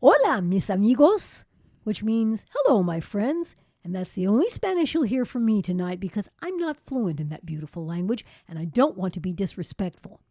Hola, mis amigos, which means hello, my friends. And that's the only Spanish you'll hear from me tonight because I'm not fluent in that beautiful language and I don't want to be disrespectful.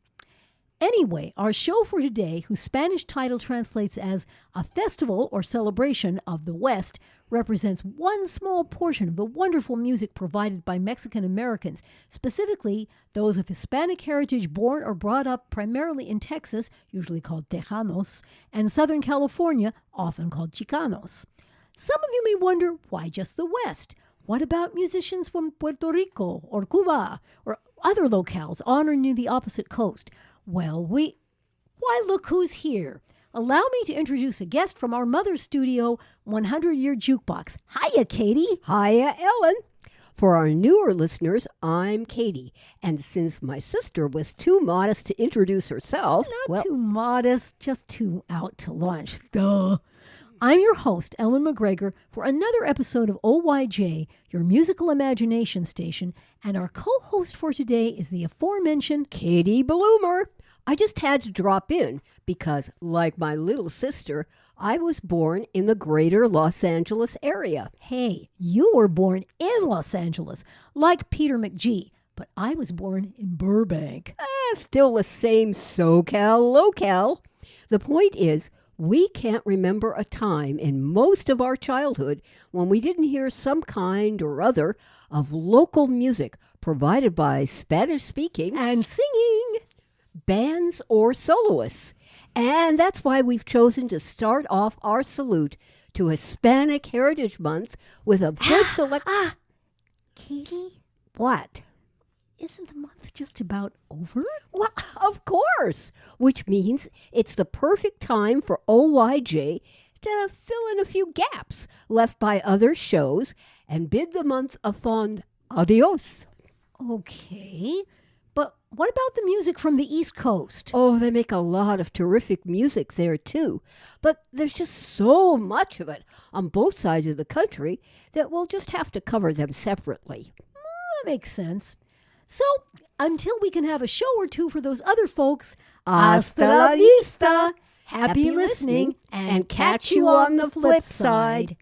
Anyway, our show for today, whose Spanish title translates as A Festival or Celebration of the West, represents one small portion of the wonderful music provided by Mexican Americans, specifically those of Hispanic heritage born or brought up primarily in Texas, usually called Tejanos, and Southern California, often called Chicanos. Some of you may wonder, why just the West? What about musicians from Puerto Rico or Cuba or other locales on or near the opposite coast? Well, why, look who's here. Allow me to introduce a guest from our mother studio, 100-Year Jukebox. Hiya, Katie. Hiya, Ellen. For our newer listeners, I'm Katie. And since my sister was too modest to introduce herself... Not too modest, just too out to lunch. Duh. I'm your host, Ellen McGregor, for another episode of OYJ, your musical imagination station, and our co-host for today is the aforementioned Katie Bloomer. I just had to drop in because, like my little sister, I was born in the greater Los Angeles area. Hey, you were born in Los Angeles, like Peter McGee, but I was born in Burbank. Still the same SoCal locale. The point is, we can't remember a time in most of our childhood when we didn't hear some kind or other of local music provided by Spanish-speaking and singing bands or soloists. And that's why we've chosen to start off our salute to Hispanic Heritage Month with a good select... Katie? What? Isn't the month just about over? Well, of course, which means it's the perfect time for OYJ to fill in a few gaps left by other shows and bid the month a fond adios. Okay, but what about the music from the East Coast? Oh, they make a lot of terrific music there too, but there's just so much of it on both sides of the country that we'll just have to cover them separately. That makes sense. So, until we can have a show or two for those other folks, hasta la vista. Happy listening and catch you on the flip side.